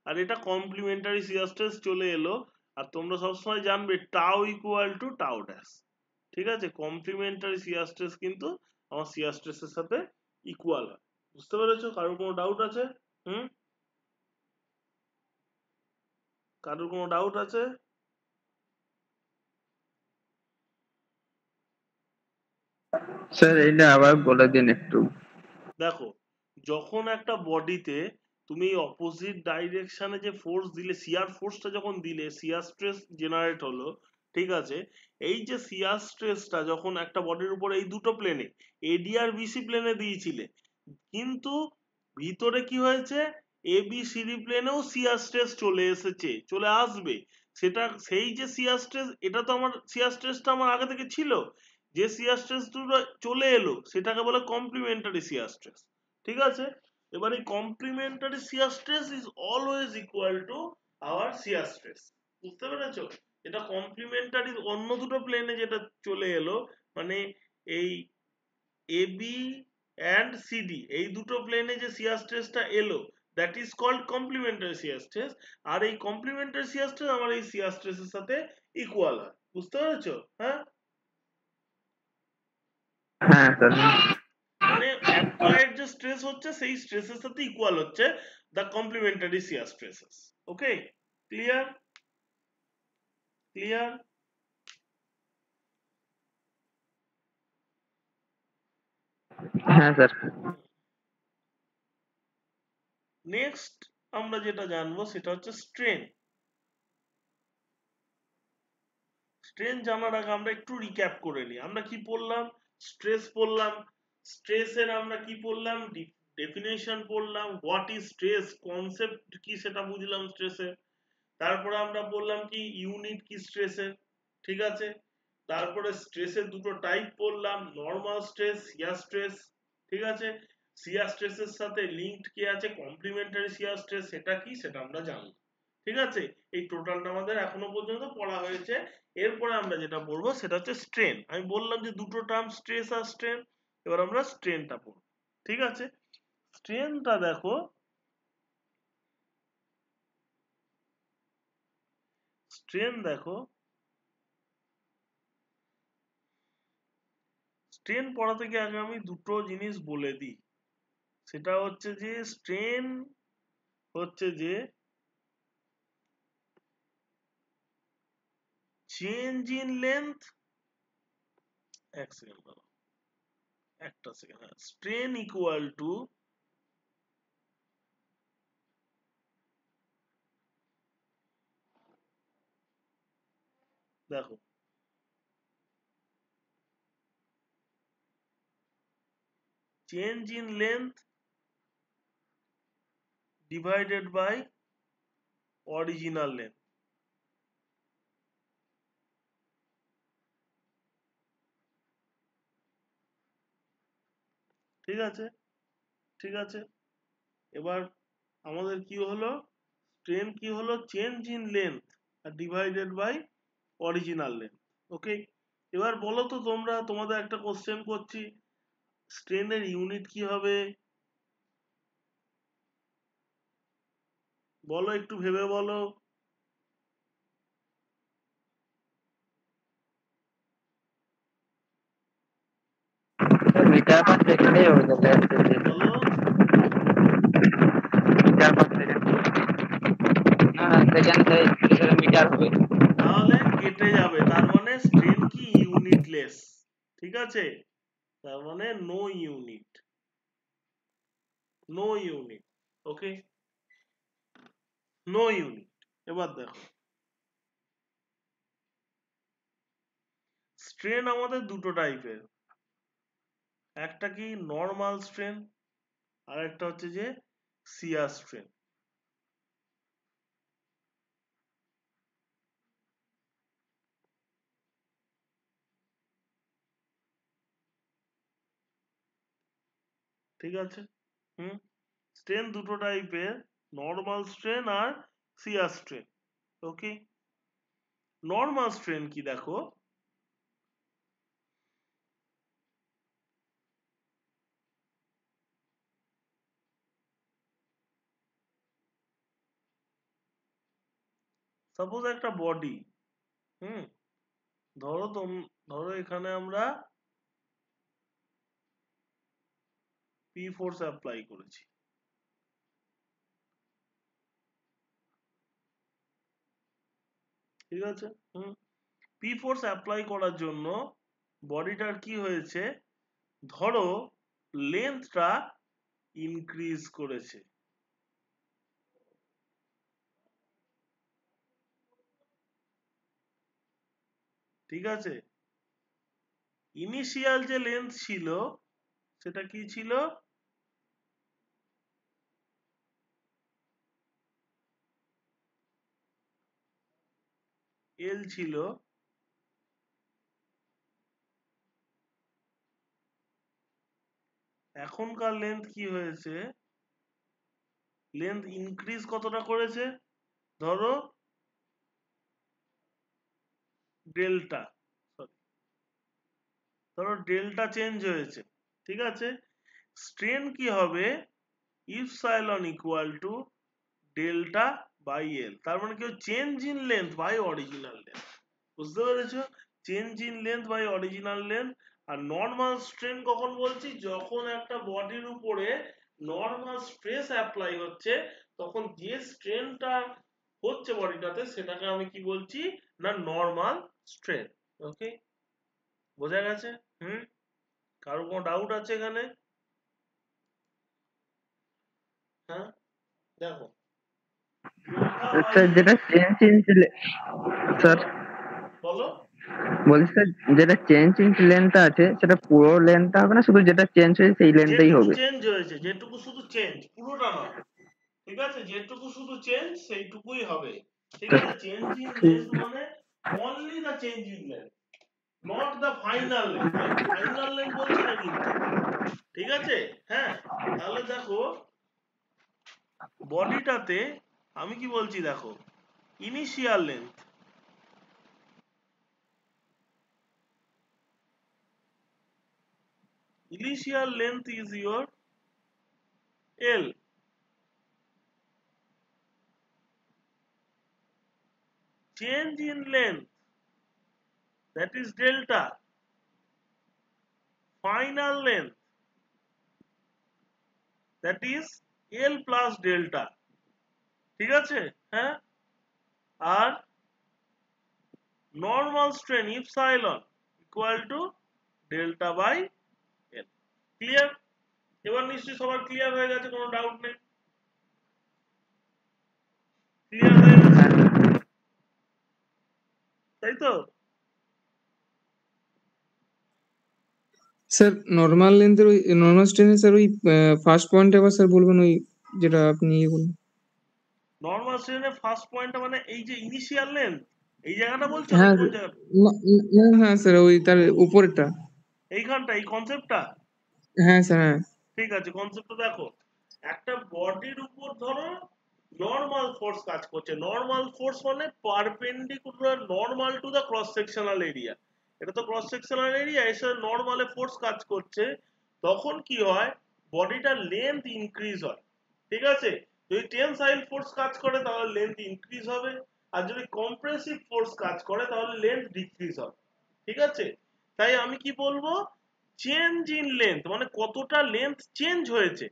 আর এটা কমপ্লিমেন্টারি শিয়ার স্ট্রেস চলে এলো। আর তোমরা সবসময় জানবে টাও ইকুয়াল টু টাও ড্যাশ, ঠিক আছে? কমপ্লিমেন্টারি শিয়ার স্ট্রেস কিন্তু আমার শিয়ার স্ট্রেসের সাথে ইকুয়াল হয়। বুঝতে পেরেছো? কারোর কোনো ডাউট আছে? হুম, কারোর কোনো ডাউট আছে? স্যার এইটা আবার বলে দিন একটু। দেখো, যখন একটা বডিতে তুমি অপোজিট ডাইরেকশনে যে ফোর্স দিলে, শিয়ার ফোর্সটা যখন দিলে, শিয়ার স্ট্রেস জেনারেট হলো, ঠিক আছে? এই যে শিয়ার স্ট্রেসটা যখন একটা বডির উপর এই দুটো প্লেনে এডি আর বিসি প্লেনে দিয়েছিলে, কিন্তু ভিতরে কি হয়েছে, A B CD প্লেনেও shear stress চলে এসেছে, চলে আসবে। সেটা সেই যে শিয়ার স্ট্রেস, এটা তো আমার শিয়ার স্ট্রেসটা আমার আগে থেকে ছিল, যে শিয়ার স্ট্রেস চলে এলো সেটাকে বলে কমপ্লিমেন্টারি শিয়ার স্ট্রেস, ঠিক আছে? এবার এই complementary shear stress is always equal to our shear stress. বুঝতে পেরেছো? এটা কমপ্লিমেন্টারি অন্য দুটো প্লেনে যেটা চলে এলো, মানে এই এ বি অ্যান্ড সিডি, এই দুটো প্লেনে যে শিয়ার স্ট্রেসটা এলো, that is called complementary shear stress. আর এই কমপ্লিমেন্টারি শিয়ার স্ট্রেস আমার এই শিয়ার স্ট্রেসের সাথে ইকুয়াল হয়। বুঝতে পেরেছো? হ্যাঁ, হ্যাঁ স্যার। মানে অ্যাপ্লাইড যে স্ট্রেস হচ্ছে সেই স্ট্রেসের সাথে ইকুয়াল হচ্ছে the complementary shear stresses. Okay, clear? Clear? হ্যাঁ স্যার। নেক্সট আমরা যেটা জানবো সেটা হচ্ছে স্ট্রেন। স্ট্রেন জানার আগে আমরা একটু রিক্যাপ করে নিই। আমরা কি পড়লাম? স্ট্রেস পড়লাম। স্ট্রেসের আমরা কি পড়লাম? ডেফিনেশন পড়লাম। হোয়াট ইজ স্ট্রেস, কনসেপ্ট কি সেটা বুঝলাম স্ট্রেসের। তারপরে আমরা বললাম কি ইউনিট কি স্ট্রেসের, ঠিক আছে। তারপরে স্ট্রেসের দুটো টাইপ পড়লাম, নর্মাল স্ট্রেস, শিয়ার স্ট্রেস, ঠিক আছে। শিয়ার স্ট্রেসের সাথে লিঙ্কড কি আছে, কমপ্লিমেন্টারি শিয়ার স্ট্রেস, সেটা কি সেটা আমরা জানলাম, ঠিক আছে। এই টোটালটা আমাদের এখনো পর্যন্ত পড়া হয়েছে। এরপরে আমরা যেটা পড়বো সেটা হচ্ছে স্ট্রেন। আমি বললাম যে দুটো টার্ম স্ট্রেস আর স্ট্রেন, এবার আমরা স্ট্রেনটা পড়বো, ঠিক আছে। স্ট্রেনটা দেখো, স্ট্রেন দেখো, স্ট্রেন পড়াতে গিয়ে আগে আমি দুটো জিনিস বলে দিই। সেটা হচ্ছে যে স্ট্রেন হচ্ছে যে চেঞ্জ ইন লেন্থ, এক সেকেন্ড দাঁড়াও, একটা সেকেন্ড, হ্যাঁ, স্ট্রেন ইকুয়াল টু দেখো change in length divided by original length, ঠিক আছে, ঠিক আছে। এবার আমাদের কি হলো, স্ট্রেন কি হলো, চেঞ্জ ইন লেন্থ আর divided by original length, okay. এবার বলো তো তোমরা, তোমাদের একটা কোশ্চেন করছি, স্ট্রেনের ইউনিট কি হবে? বলো, একটু ভেবে বলো। মিটার পার সেকেন্ডেই হবে স্যার। বলো, মিটার পার সেকেন্ড। না না, সেকেন্ড মিটার হবে। তাহলে কেটে যাবে, তার মানে স্ট্রেন কি ইউনিটলেস, ঠিক আছে। তার মানে নো ইউনিট, নো ইউনিট, ওকে, নো ইউনিট। এবার দেখো, স্ট্রেন আমাদের দুটো টাইপের, একটা কি নর্মাল স্ট্রেন, আর একটা হচ্ছে যে শিয়ার স্ট্রেন, ঠিক আছে। হুম, স্ট্রেন দুটো টাইপের, নর্মাল স্ট্রেন আর শিয়ার স্ট্রেন, ওকে। নর্মাল স্ট্রেন কি দেখো, সাপোজ একটা বডি, হুম, ধরো ধরো এখানে আমরা পি ফোর্স অ্যাপ্লাই করেছি, ঠিক আছে। হুম, পি ফোর্স অ্যাপ্লাই করার জন্য বডিটার কি হয়েছে, ধরো লেন্থটা ইনক্রিজ করেছে, ঠিক আছে। ইনিশিয়াল যে লেন্থ ছিল সেটা কি ছিল, এল ছিল, এখনকার লেন্থ কি হয়েছে, লেন্থ ইনক্রিজ কতটা করেছে, ধরো ডেল্টা, ধরো ডেল্টা চেঞ্জ হয়েছে, ঠিক আছে। স্ট্রেন কি হবে, epsilon equal to delta by L, তার মানে কি change in length by original length, বুঝতে পেরেছো, change in length by original length. আর নর্মাল স্ট্রেন কখন বলছি, যখন একটা বডির উপরে নর্মাল স্ট্রেস অ্যাপ্লাই হচ্ছে, তখন যে স্ট্রেনটা হচ্ছে বডিটাতে সেটাকে আমি কি বলছি না নর্মাল স্ট্রেন। ওকে, বোঝা গেছে? কারো কোনো ডাউট আছে এখানে? হ্যাঁ, দেখো স্যার যেটা চেঞ্জ ইন স্যার বলো। বলছি স্যার, যেটা চেঞ্জ ইন লেন্থটা আছে সেটা পুরো লেন্থটা হবে না, শুধু যেটা চেঞ্জ হয়েছে সেই লেন্থটাই যেটুকু হবে? চেঞ্জ হয়েছে, যেটুকু শুধু চেঞ্জ, পুরোটা নয়। ঠিক আছে, যেটুকু শুধু চেঞ্জ সেইটুকুই হবে। ঠিক আছে, চেঞ্জ ইন লেন্থ মানে only the change in length, not the final length. Final length বলছি না কিন্তু। ঠিক আছে, হ্যাঁ। তাহলে দেখো বডিটাতে আমি কি বলছি দেখো, initial length, initial length is your L. Change in length, that is delta. Final length, that is L plus delta. ঠিক আছে, হ্যাঁ। আর normal strain epsilon equal to delta by L. Clear? এবার নিশ্চয়ই সবার ক্লিয়ার হয়ে গেছে, কোনো ডাউট নেই? ক্লিয়ার হয়ে গেছে, তাই তো? স্যার নর্মাল লেন্থের ওই নর্মাল স্ট্রেনের স্যার ওই ফার্স্ট পয়েন্ট আবার স্যার বলবেন, ওই যেটা আপনি ইয়ে বললেন। নর্মাল স্ট্রেনের ফার্স্ট পয়েন্টটা মানে এই যে ইনিশিয়াল লেন্থ, এই জায়গাটা বলছো না হ্যাঁ কোন জায়গাটা? হ্যাঁ স্যার, ওই তার উপরেরটা। এইখানটা, এই কনসেপ্টটা? হ্যাঁ স্যার, হ্যাঁ। ঠিক আছে, কনসেপ্টটা দেখো। একটা বডির উপর ধরো নর্মাল ফোর্স কাজ করছে। নর্মাল ফোর্স মানে perpendicular normal to the cross sectional area. এটা তো ক্রস সেকশনাল এরিয়া, এসে নর্মালে ফোর্স কাজ করছে। তখন কি হয়, বডিটার লেন্থ ইনক্রিজ হয়। ঠিক আছে, যদি টেনসাইল ফোর্স কাজ করে তাহলে লেন্থ ইনক্রিজ হবে, আর যদি কম্প্রেসিভ ফোর্স কাজ করে তাহলে লেন্থ ডিক্রিজ হবে। ঠিক আছে, তাই আমি কি বলবো, চেঞ্জ ইন লেন্থ মানে কতটা লেন্থ চেঞ্জ হয়েছে।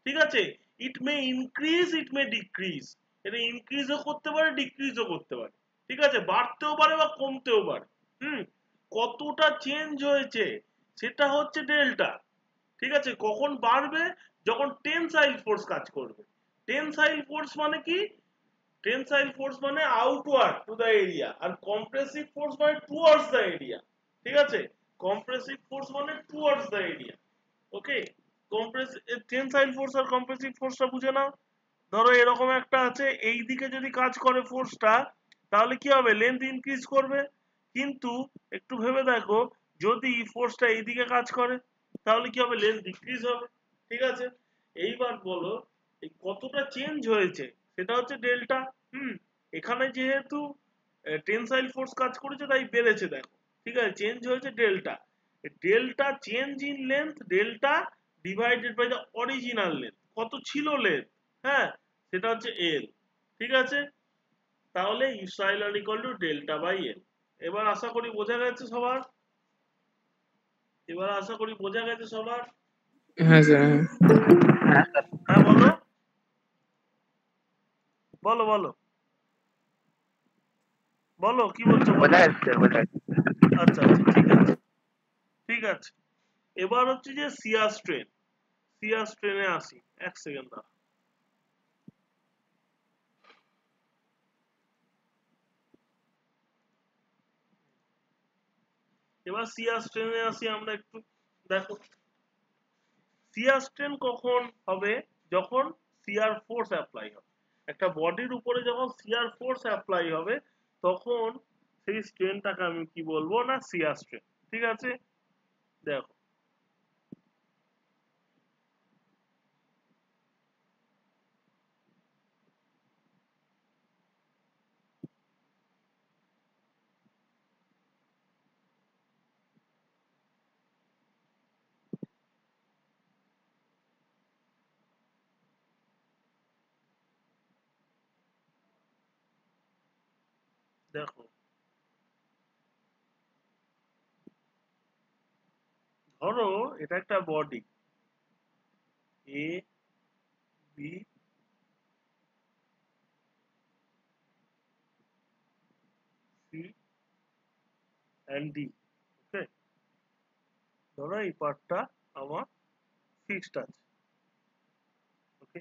ঠিক আছে, ইট মে ইনক্রিজ, ইট মে ডিক্রিজ। এটা ইনক্রিজও করতে পারে, ডিক্রিজও করতে পারে। ঠিক আছে, বাড়তেও পারে বা কমতেও পারে। কতটা চেঞ্জ হয়েছে সেটা হচ্ছে ডেল্টা। ঠিক আছে, কখন বাড়বে, যখন টেনসাইল ফোর্স কাজ করবে। টেনসাইল ফোর্স মানে কি, টেনসাইল ফোর্স মানে আউটওয়ার্ড টু দ্য এরিয়া, আর কম্প্রেসিভ ফোর্স মানে টুয়ার্ডস দ্য এরিয়া। ঠিক আছে, কম্প্রেসিভ ফোর্স মানে towards the area. Okay, tensile force আর কম্প্রেসিভ ফোর্সটা বুঝে নাও। ধরো এরকম একটা আছে, এই দিকে যদি কাজ করে ফোর্সটা তাহলে কি হবে, লেন্থ ইনক্রিজ করবে। কিন্তু একটু ভেবে দেখো, যদি ফোর্সটা এইদিকে কাজ করে তাহলে কি হবে, লেন্থ ডিক্রিজ হবে। ঠিক আছে, এইবার বলো এই কতটা চেঞ্জ হয়েছে সেটা হচ্ছে ডেল্টা। এখানে যেহেতু টেনসাইল ফোর্স কাজ করেছে তাই বেড়েছে দেখো। ঠিক আছে, চেঞ্জ হয়েছে delta. Delta change in length, delta divided by the original length, কত ছিল লেন্থ, হ্যাঁ, সেটা হচ্ছে এল। ঠিক আছে, তাহলে epsilon equal to delta by L. এবার আশা করি বোঝা গেছে সবার? এবার আশা করি বোঝা গেছে সবার? হ্যাঁ স্যার, হ্যাঁ। হ্যাঁ স্যার, হ্যাঁ বলো, বলো বলো বলো, কি বলছো বলো। বোঝা যাচ্ছে স্যার, বোঝা যাচ্ছে। আচ্ছা আচ্ছা, ঠিক আছে, ঠিক আছে। এবার হচ্ছে যে শিয়ার স্ট্রেন। শিয়ার স্ট্রেনে আসি, এক সেকেন্ড দাঁড়া। এবার শিয়ার স্ট্রেনে আসি আমরা একটু। দেখো শিয়ার স্ট্রেন কখন হবে, যখন শিয়ার ফোর্স অ্যাপ্লাই হবে। একটা বডির উপরে যখন শিয়ার ফোর্স অ্যাপ্লাই হবে তখন সেই স্ট্রেনটাকে আমি কি বলবো না শিয়ার স্ট্রেন। ঠিক আছে, দেখো দেখো ধরো এটা একটা body A B, and D. Okay, ধরো এই পার্টটা আমার ফিক্সড আছে। ওকে,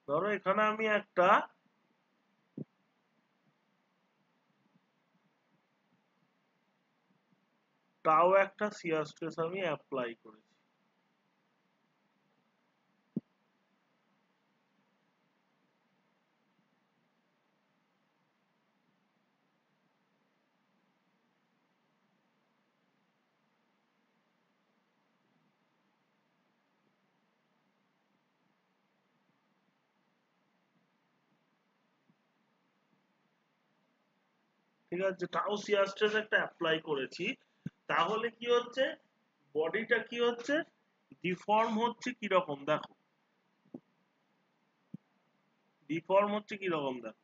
ধরো এখানে আমি একটা তাও একটা শিয়ার স্ট্রেস আমি অ্যাপ্লাই করেছি। ঠিক আছে, টাও শিয়ার স্ট্রেস একটা অ্যাপ্লাই করেছি, তাহলে কি হচ্ছে, বডিটা কি হচ্ছে, ডিফর্ম হচ্ছে কিরকম দেখো, ডিফর্ম হচ্ছে কিরকম দেখো,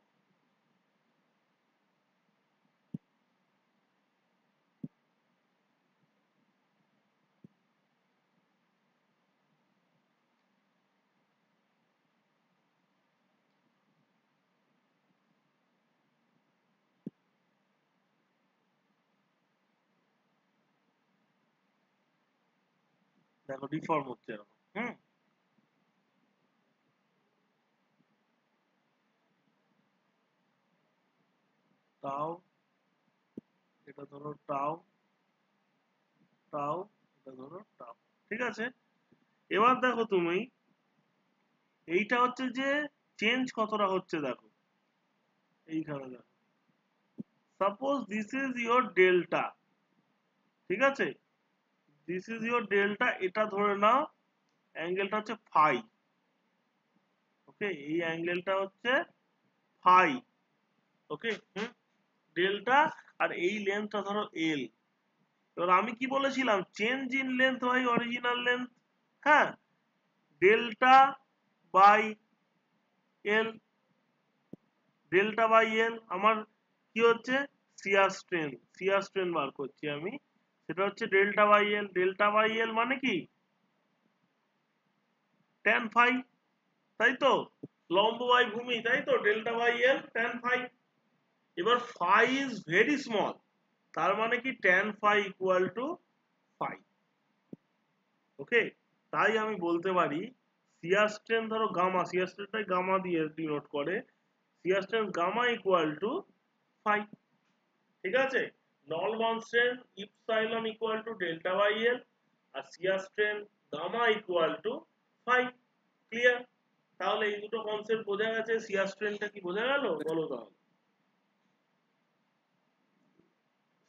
দেখো ডিফর্ম হচ্ছে এরকম। টাও, এটা ধরো টাও, টাও, এটা ধরো টাও। ঠিক আছে, এবার দেখো তুমি এইটা হচ্ছে যে চেঞ্জ কতটা হচ্ছে দেখো, এইখানে দেখো, suppose this is your delta, ঠিক আছে, দিস ইজ ইয়োর ডেল্টা, এটা ধরে নাও অ্যাঙ্গেলটা হচ্ছে ফাই। ওকে, এই অ্যাঙ্গেলটা হচ্ছে ফাই। ওকে, ডেল্টা, আর এই লেন্থটা ধরো এল। এবার আমি কি বলেছিলাম, change in length by original length, হ্যাঁ, delta by L, delta by L আমার কি হচ্ছে, শিয়ার স্ট্রেন, শিয়ার স্ট্রেন বার করছি আমি, সেটা হচ্ছে delta by L, delta by L মানে কি ট্যান ফাই, তাই তো, লম্ব বাই ভূমি, তাই তো, delta by L tan phi. এবার ফাই ইজ ভেরি স্মল, তার মানে কি tan phi equal to phi. Okay, তাই আমি বলতে পারি শিয়ার স্ট্রেন ধরো গামা, শিয়ার স্ট্রেনটাই গামা দিয়ে ডিনোট করে, shear strain gamma equal to phi. ঠিক আছে, normal strain epsilon equal to delta by L, আর shear strain gamma equal to phi. Clear? তাহলে এই দুটো কনসেপ্ট বোঝা গেছে, শিয়ার স্ট্রেনটা কি বোঝা গেল বলো তাহলে,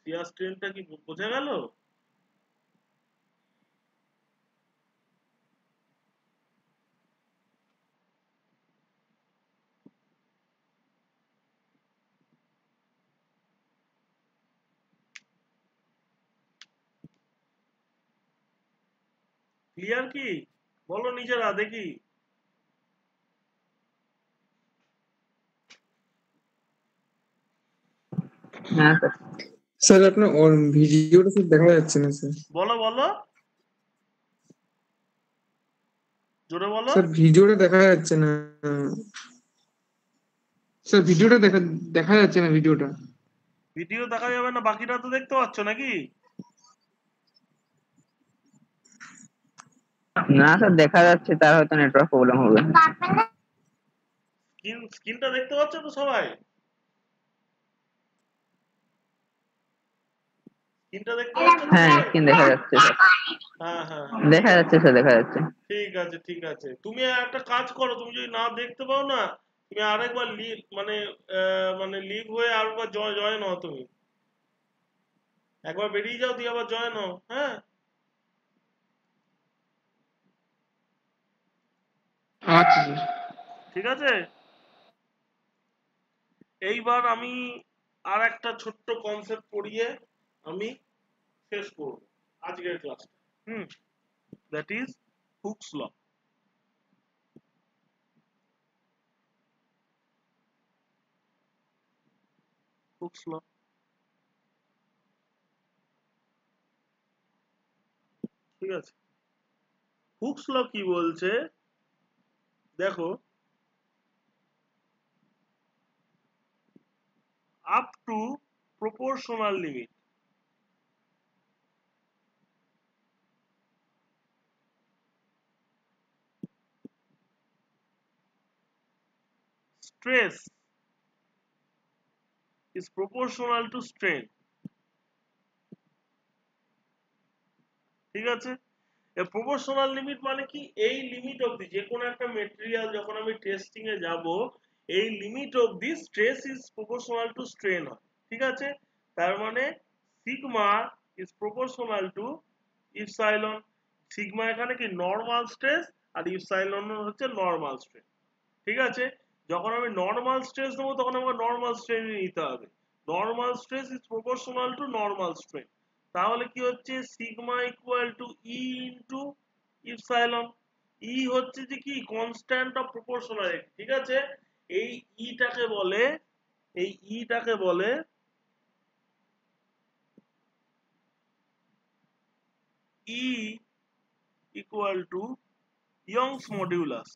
শিয়ার স্ট্রেনটা কি বোঝা গেল? ক্লিয়ার কি বলো নিজেরা দেখি। হ্যাঁ স্যার। স্যার আপনার ভিডিওটা স্যার দেখা যাচ্ছে না স্যার। বলো বলো, জোরে বলো। স্যার ভিডিওটা দেখা যাচ্ছে না, স্যার ভিডিওটা দেখা যাচ্ছে না ভিডিওটা। ভিডিও দেখা যাবে না, বাকিটা তো দেখতে পাচ্ছ নাকি? না স্যার, দেখা যাচ্ছে, তার হয়তো নেটওয়ার্ক প্রবলেম হবে। স্ক্রিনটা দেখতে পাচ্ছ তো সবাই? স্ক্রিনটা দেখতে পাচ্ছ তো হ্যাঁ, সবাই? স্ক্রিন দেখা যাচ্ছে স্যার। হ্যাঁ হ্যাঁ, দেখা যাচ্ছে স্যার, দেখা যাচ্ছে। ঠিক আছে ঠিক আছে, তুমি একটা কাজ করো, তুমি যদি না দেখতে পাও না, তুমি আরেকবার লিভ মানে মানে লিভ হয়ে আরেকবার জয়েন হও, তুমি একবার বেরিয়ে যাও দিয়ে আবার জয়েন হও, হ্যাঁ। আচ্ছা স্যার। ঠিক আছে, এইবার আমি আর একটা ছোট্ট কনসেপ্ট পড়িয়ে আমি শেষ করব আজকের ক্লাসটা। That is Hooke's law. Hooke's law, ঠিক আছে, হুকস ল কি বলছে দেখো, up to proportional limit. Stress is proportional to strain. ঠিক আছে? এ proportional limit মানে কি, এই লিমিট অবধি যে কোনো একটা মেটেরিয়াল যখন আমি টেস্টিং এ যাব, এই লিমিট অবধি stress is proportional two strain হয়। ঠিক আছে? তার মানে sigma is proportional two epsilon. Sigma এখানে কি নরমাল স্ট্রেস, আর ইপসাইলন হচ্ছে নরমাল স্ট্রেস। ঠিক আছে? যখন আমি নরমাল স্ট্রেস দেবো তখন আমাকে নরমাল স্ট্রেন নিতে হবে। Normal stress is proportional to normal strain. তাহলে কি হচ্ছে, sigma equal to E into epsilon. E হচ্ছে যে কি কনস্ট্যান্ট অফ প্রপোর্শনালিটি। ঠিক আছে? এই ইটাকে বলে, এই ইটাকে বলে E equal to Young's modulus.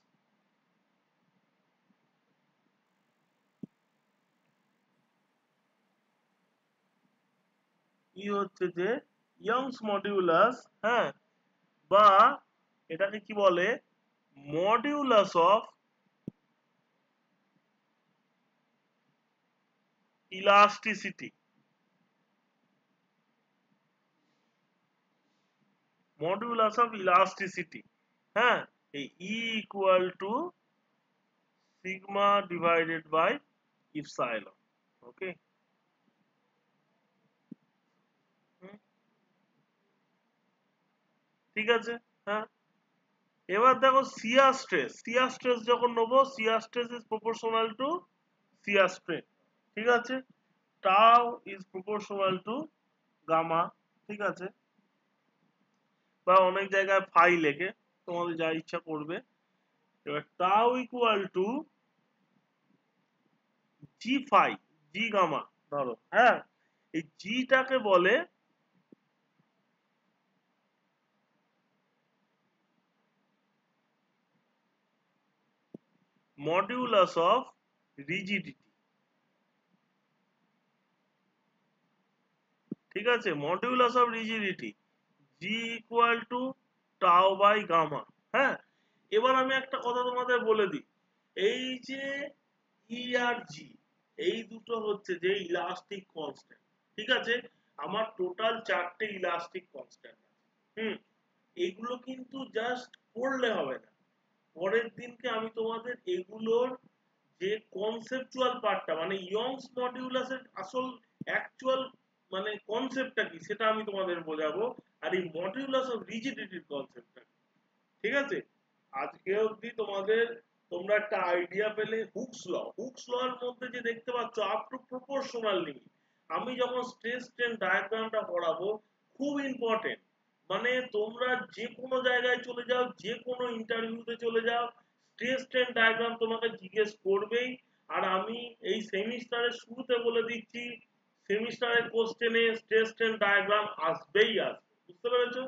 E হচ্ছে যে ইয়ংস মডিউলাস, হ্যাঁ, বা এটাকে কি বলে, modulus of elasticity. Modulus of elasticity, হ্যাঁ, এই E equal to sigma divided by epsilon. Okay, ঠিক আছে, হ্যাঁ। এবার দেখো শিয়ার স্ট্রেস, শিয়ার স্ট্রেস যখন নেবো, শিয়ার stress is proportional two shear strain. ঠিক আছে? টাও ইজ প্রপোর্শনাল টু গামা। ঠিক আছে? বা অনেক জায়গায় ফাই লেখে, তোমাদের যা ইচ্ছা করবে। এবার tau equal to G phi, G gamma ধরো, হ্যাঁ, এই জিটাকে বলে মডিউলাস অফ রিজিডিটি। ঠিক আছে? Modulus of rigidity, G equal to tau by gamma. হ্যাঁ, এবার আমি একটা কথা তোমাদের বলে দিই, এই যে ই আর জি, এই দুটো হচ্ছে যে ইলাস্টিক কনস্ট্যান্ট। ঠিক আছে? আমার টোটাল 4টে ইলাস্টিক কনস্ট্যান্ট আছে। এগুলো কিন্তু জাস্ট পড়লে হবে না, পরের দিনকে আমি তোমাদের এগুলোর যে কনসেপচুয়াল পার্টটা, মানে ইয়ংস মডিউলাসের আসল অ্যাকচুয়াল মানে কনসেপ্টটা কি সেটা আমি তোমাদের বোঝাবো, আর এই মডিউলাস অফ রিজিডিটির কনসেপ্টটা। ঠিক আছে? আজকে অবধি তোমাদের, তোমরা একটা আইডিয়া পেলে হুকস ল, হুকস ল এর মধ্যে যে দেখতে পাচ্ছ আপ টু প্রপোর্শনাল লিমিট। আমি যখন স্ট্রেস স্ট্রেন ডায়াগ্রামটা পড়াবো, খুব ইম্পর্টেন্ট, মানে তোমরা যে কোনো জায়গায় চলে যাও, যে কোনো ইন্টারভিউতে চলে যাও, স্ট্রেস স্ট্রেন ডায়াগ্রাম তোমাকে জিজ্ঞেস করবেই। আর আমি এই সেমিস্টারের শুরুতে বলে দিচ্ছি, সেমিস্টারের কোশ্চেনে স্ট্রেস স্ট্রেন ডায়াগ্রাম আসবেই আসবে। বুঝতে পেরেছো?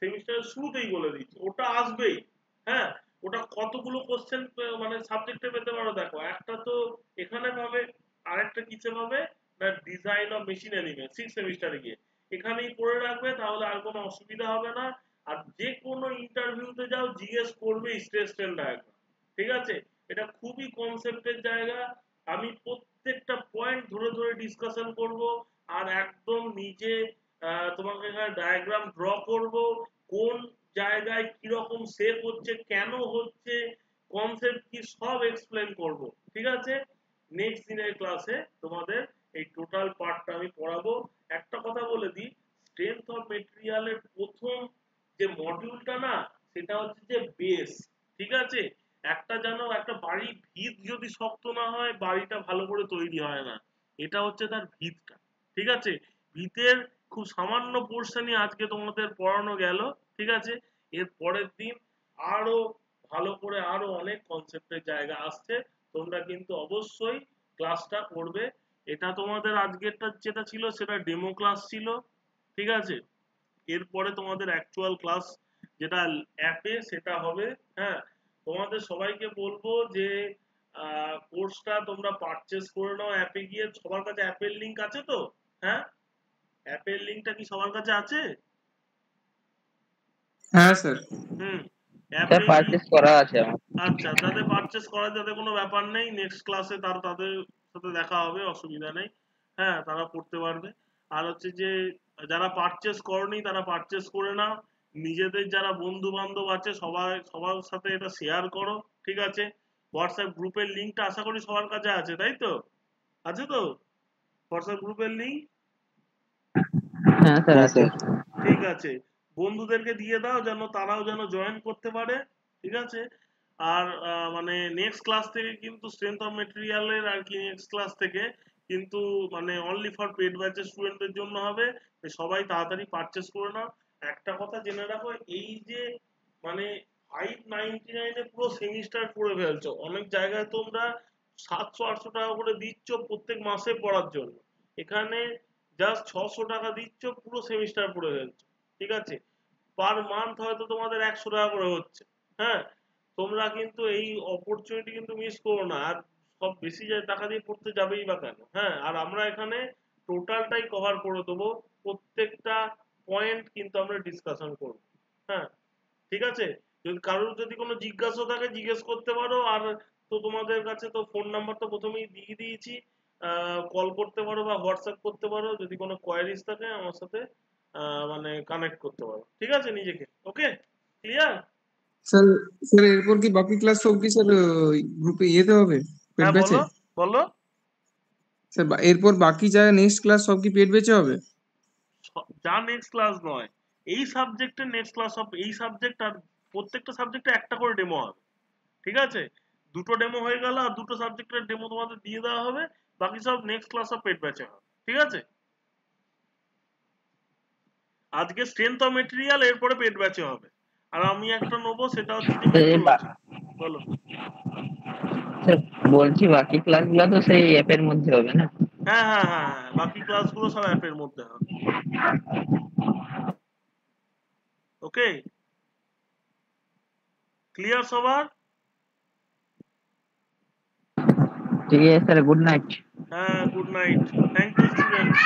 সেমিস্টারের শুরুতেই বলে দিচ্ছি, ওটা আসবেই। হ্যাঁ, ওটা কতগুলো কোশ্চেন মানে সাবজেক্টে পেতে পারো দেখো, একটা তো এখানে পাবে, আরেকটা কিসে পাবে না, ডিজাইন অফ মেশিন এলিমেন্ট 6 সেমিস্টারে গিয়ে এখানেই পড়ে রাখবে, তাহলে আর কোনো অসুবিধা হবে না। আর যে কোনো ইন্টারভিউতে যাও জিজ্ঞেস করবে স্ট্রেস স্ট্রেন ডায়াগ্রাম। ঠিক আছে? এটা খুবই কনসেপ্টের জায়গা, আমি প্রত্যেকটা পয়েন্ট ধরে ধরে ডিসকাশন করব, আর একদম নিজে তোমাকে এখানে ডায়াগ্রাম ড্র করব, কোন জায়গায় কিরকম সেভ হচ্ছে, কেন হচ্ছে, কনসেপ্ট কি, সব এক্সপ্লেন করব। ঠিক আছে? নেক্সট দিনের ক্লাসে তোমাদের এই টোটাল পার্টটা আমি পড়াবো। একটা কথা বলে দিই, স্ট্রেংথ অফ মেটেরিয়ালের প্রথম যে মডিউলটা না, সেটা হচ্ছে যে বেস। ঠিক আছে? একটা জানো, একটা বাড়ির ভিত যদি শক্ত না হয়, বাড়িটা ভালো করে তৈরি হয় না। এটা হচ্ছে তার ভিতটা। ঠিক আছে? ভিতের খুব সামান্য পোর্শনই আজকে তোমাদের পড়ানো গেল। ঠিক আছে? এর পরের দিন আরো ভালো করে আরো অনেক কনসেপ্টের জায়গা আসছে, তোমরা কিন্তু অবশ্যই ক্লাসটা করবে। এটা তোমাদের আজকেরটা যেটা ছিল সেটা ডেমো ক্লাস ছিল। ঠিক আছে? এরপরে তোমাদের অ্যাকচুয়াল ক্লাস যেটা অ্যাপে সেটা হবে। হ্যাঁ, তোমাদের সবাইকে বলবো যে কোর্সটা তোমরা পারচেস করে নাও অ্যাপে গিয়ে। সবার কাছে অ্যাপের লিংক আছে তো? হ্যাঁ, অ্যাপের লিঙ্কটা কি সবার কাছে আছে? হ্যাঁ স্যার। হুম, স্যার অ্যাপের পারচেস করা আছে আমার। আচ্ছা, যাদের পারচেস করা যাদের কোনো ব্যাপার নেই, নেক্সট ক্লাসে তাদের সাথে দেখা হবে, অসুবিধা নেই। হ্যাঁ, তারা পড়তে পারবে। আর হচ্ছে যে যারা পারচেস করনি তারা পারচেস করে নাও। নিজেদের যারা বন্ধু বান্ধব আছে সবার সাথে এটা শেয়ার করো, ঠিক আছে? হোয়াটসঅ্যাপ গ্রুপের লিঙ্কটা আশা করি সবার কাছে আছে, তাই তো? আছে তো হোয়াটসঅ্যাপ গ্রুপের লিঙ্ক? হ্যাঁ স্যার হ্যাঁ আছে। স্যার। ঠিক আছে, বন্ধুদেরকে দিয়ে দাও যেন তারাও যেন জয়েন করতে পারে, ঠিক আছে? আর মানে নেক্সট ক্লাস থেকে কিন্তু স্ট্রেংথ অফ মেটেরিয়ালের আর কি নেক্সট ক্লাস থেকে কিন্তু মানে অনলি ফর পেড ব্যাচের স্টুডেন্টদের জন্য হবে। সবাই তাড়াতাড়ি পারচেস করে নাও। একটা কথা জেনে রাখো, এই যে মানে 599 পুরো সেমিস্টার পড়ে ফেলছো, অনেক জায়গায় তোমরা 700-800 টাকা করে দিচ্ছ প্রত্যেক মাসে পড়ার জন্য, এখানে জাস্ট 600 টাকা দিচ্ছ, পুরো সেমিস্টার পড়ে ফেলছো, ঠিক আছে? পার মান্থ হয়তো তোমাদের 100 টাকা করে হচ্ছে। হ্যাঁ, তোমরা কিন্তু এই অপরচুনিটি কিন্তু মিস করো না। আর সব বেশি টাকা দিয়ে পড়তে যাবেই বা কেন? হ্যাঁ, আর আমরা এখানে টোটালটাই কভার করে দেবো, প্রত্যেকটা পয়েন্ট কিন্তু আমরা ডিসকাশন করবো। হ্যাঁ, ঠিক আছে? যদি কারোর যদি কোনো জিজ্ঞাসা থাকে জিজ্ঞেস করতে পারো। আর তো তোমাদের কাছে তো ফোন নাম্বার তো প্রথমেই দিয়ে দিয়েছি, কল করতে পারো বা হোয়াটসঅ্যাপ করতে পারো, যদি কোনো কোয়ারিজ থাকে আমার সাথে মানে কানেক্ট করতে পারো, ঠিক আছে? নিজেকে ওকে, ক্লিয়ার? স্যার, স্যার এরপর কি বাকি ক্লাস সব কি স্যার গ্রুপে ইয়েতে হবে, পেড হ্যাঁ, ব্যাচে? বলো বলো। স্যার এরপর বাকি যা নেক্সট ক্লাস সব কি পেড ব্যাচে হবে? যা নেক্সট ক্লাস নয়, এই সাবজেক্টের নেক্সট ক্লাস হবে। এই সাবজেক্ট আর প্রত্যেকটা সাবজেক্টে একটা করে ডেমো হবে, ঠিক আছে? দুটো ডেমো হয়ে গেল, আর দুটো সাবজেক্টের ডেমো তোমাদের দিয়ে দেওয়া হবে। বাকি সব নেক্সট ক্লাস অফ পেড ব্যাচে হবে, ঠিক আছে? আজকে স্ট্রেংথ অফ মেটেরিয়াল, এরপরে পেড ব্যাচে হবে। আর আমি একটা নেবো, সেটা হচ্ছে যে মেট্রোলজি। বলো। স্যার বলছি বাকি ক্লাসগুলো তো সেই অ্যাপের মধ্যে হবে না? হ্যাঁ হ্যাঁ হ্যাঁ হ্যাঁ, বাকি ক্লাসগুলো সব অ্যাপের মধ্যে হবে। ওকে, ক্লিয়ার সবার? ঠিক আছে স্যার, গুড নাইট। হ্যাঁ, good night. Thank you students.